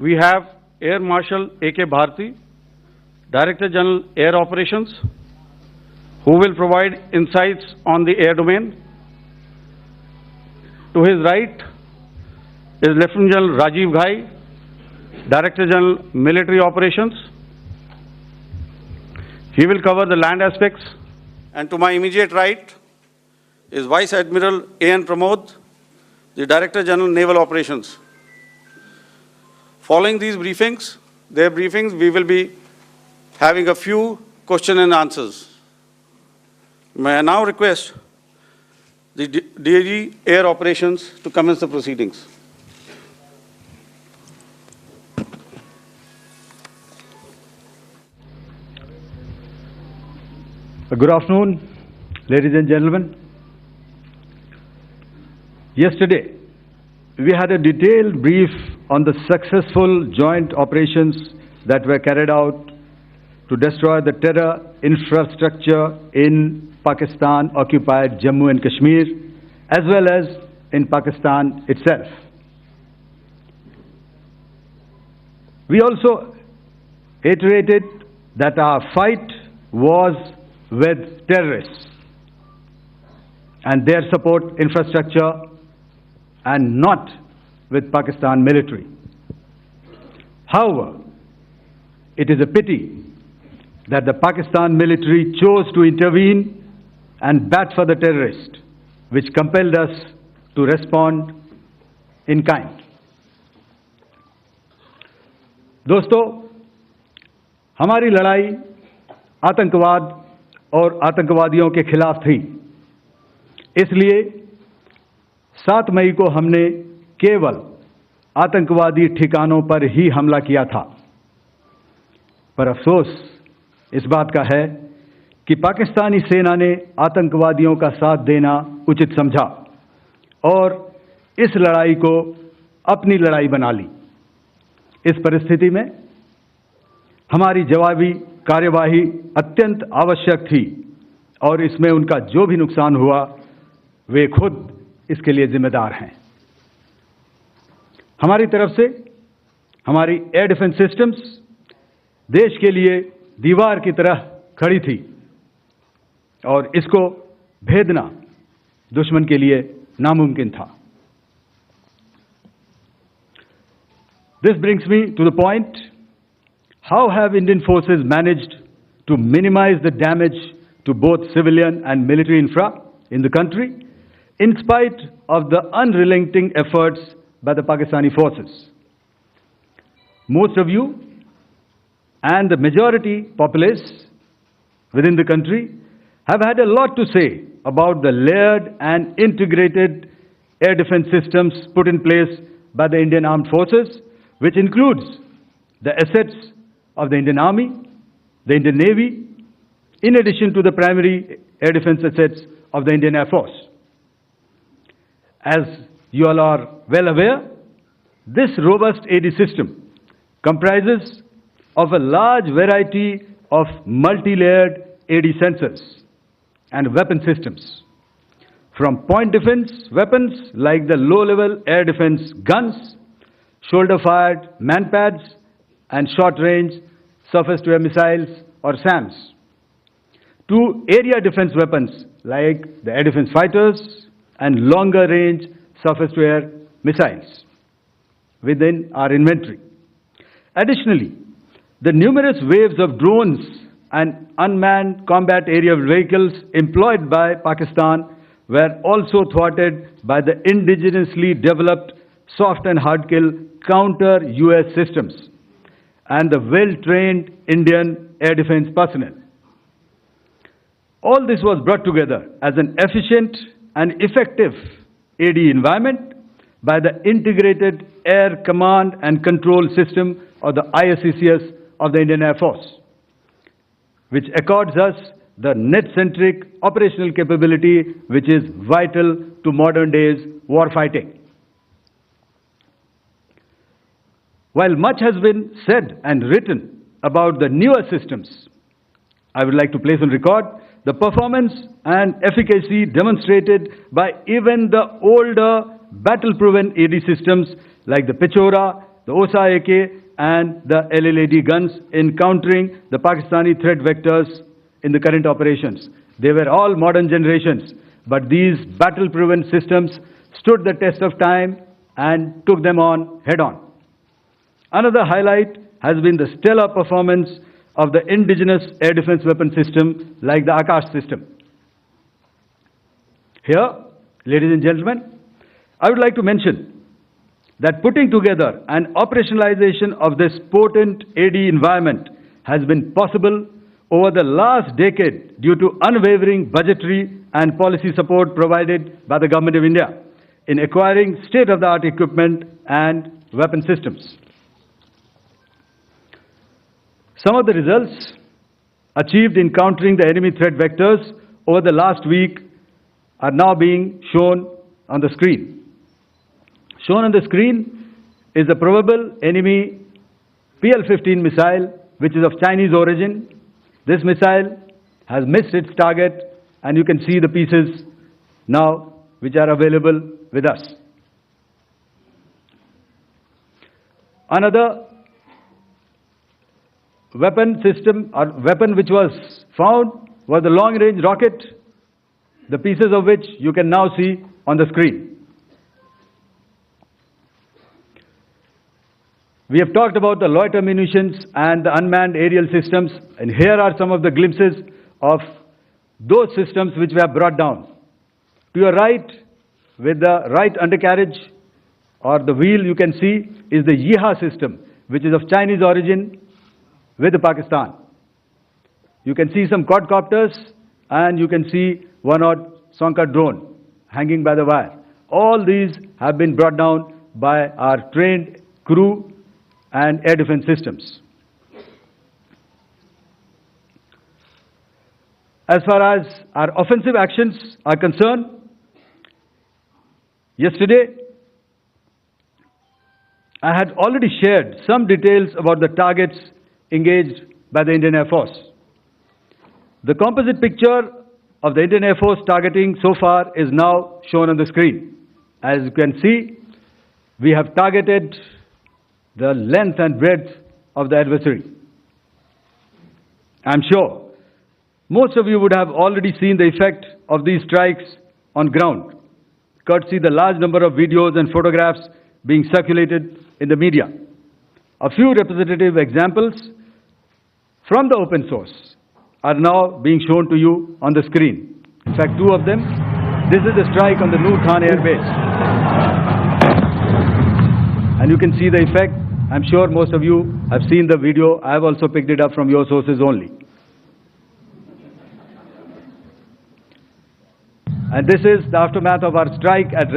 We have Air Marshal A.K. Bharti, Director General Air Operations, who will provide insights on the air domain. To his right is Lieutenant General Rajiv Ghai, Director General Military Operations. He will cover the land aspects. And to my immediate right is Vice Admiral A.N. Pramod, the Director General Naval Operations. Following these briefings, we will be having a few question and answers. May I now request the DG Air Operations to commence the proceedings. Good afternoon, ladies and gentlemen. Yesterday, we had a detailed brief on the successful joint operations that were carried out to destroy the terror infrastructure in Pakistan-occupied Jammu and Kashmir, as well as in Pakistan itself. We also iterated that our fight was with terrorists and their support infrastructure and not with Pakistan military. However, it is a pity that the Pakistan military chose to intervene and bat for the terrorist, which compelled us to respond in kind. दोस्तों, हमारी लड़ाई आतंकवाद और आतंकवादियों के खिलाफ थी। इसलिए 7 मई को हमने केवल आतंकवादी ठिकानों पर ही हमला किया था। पर अफसोस इस बात का है कि पाकिस्तानी सेना ने आतंकवादियों का साथ देना उचित समझा और इस लड़ाई को अपनी लड़ाई बना ली। इस परिस्थिति में हमारी जवाबी कार्यवाही अत्यंत आवश्यक थी और इसमें उनका जो भी नुकसान हुआ, वे खुद इसके लिए जिम्मेदार हैं। हमारी तरफ से हमारी एयर डिफेंस सिस्टम्स देश के लिए दीवार की तरह खड़ी थी और इसको भेदना दुश्मन के लिए नामुमकिन था। This brings me to the point, how have Indian forces managed to minimize the damage to both civilian and military infra in the country, in spite of the unrelenting efforts by the Pakistani forces? Most of you and the majority populace within the country have had a lot to say about the layered and integrated air defense systems put in place by the Indian Armed Forces, which includes the assets of the Indian Army, the Indian Navy, in addition to the primary air defense assets of the Indian Air Force. As you all are well aware, this robust AD system comprises of a large variety of multi-layered AD sensors and weapon systems, from point defense weapons like the low-level air defense guns, shoulder-fired manpads, and short-range surface-to-air missiles or SAMs, to area defense weapons like the air defense fighters and longer-range surface-to-air missiles within our inventory. Additionally, the numerous waves of drones and unmanned combat aerial vehicles employed by Pakistan were also thwarted by the indigenously developed soft and hard kill counter-US systems and the well-trained Indian air defense personnel. All this was brought together as an efficient and effective AD environment by the Integrated Air Command and Control System, or the ISCCS of the Indian Air Force, which accords us the net-centric operational capability which is vital to modern days warfighting. While much has been said and written about the newer systems, I would like to place on record the performance and efficacy demonstrated by even the older battle-proven AD systems like the Pechora the OSA AK and the LLAD guns in countering the Pakistani threat vectors in the current operations. They were all modern generations, but these battle-proven systems stood the test of time and took them on head-on. Another highlight has been the stellar performance of the indigenous air defense weapon system like the Akash system. Here, ladies and gentlemen, I would like to mention that putting together and operationalization of this potent AD environment has been possible over the last decade due to unwavering budgetary and policy support provided by the Government of India in acquiring state-of-the-art equipment and weapon systems. Some of the results achieved in countering the enemy threat vectors over the last week are now being shown on the screen. Shown on the screen is the probable enemy PL-15 missile, which is of Chinese origin. This missile has missed its target, and you can see the pieces now which are available with us. Another weapon system or weapon which was found was the long-range rocket, the pieces of which you can now see on the screen. We have talked about the loiter munitions and the unmanned aerial systems, and here are some of the glimpses of those systems which we have brought down. To your right, with the right undercarriage or the wheel, you can see is the Yeeha system, which is of Chinese origin with Pakistan. You can see some quadcopters, and you can see one odd Sonka drone hanging by the wire. All these have been brought down by our trained crew and air defense systems. As far as our offensive actions are concerned, yesterday I had already shared some details about the targets engaged by the Indian Air Force. The composite picture of the Indian Air Force targeting so far is now shown on the screen. As you can see, we have targeted the length and breadth of the adversary. I'm sure most of you would have already seen the effect of these strikes on ground, courtesy the large number of videos and photographs being circulated in the media. A few representative examples from the open source are now being shown to you on the screen. In fact, two of them. This is the strike on the Noor Khan Air Base. And you can see the effect. I'm sure most of you have seen the video. I have also picked it up from your sources only. And this is the aftermath of our strike at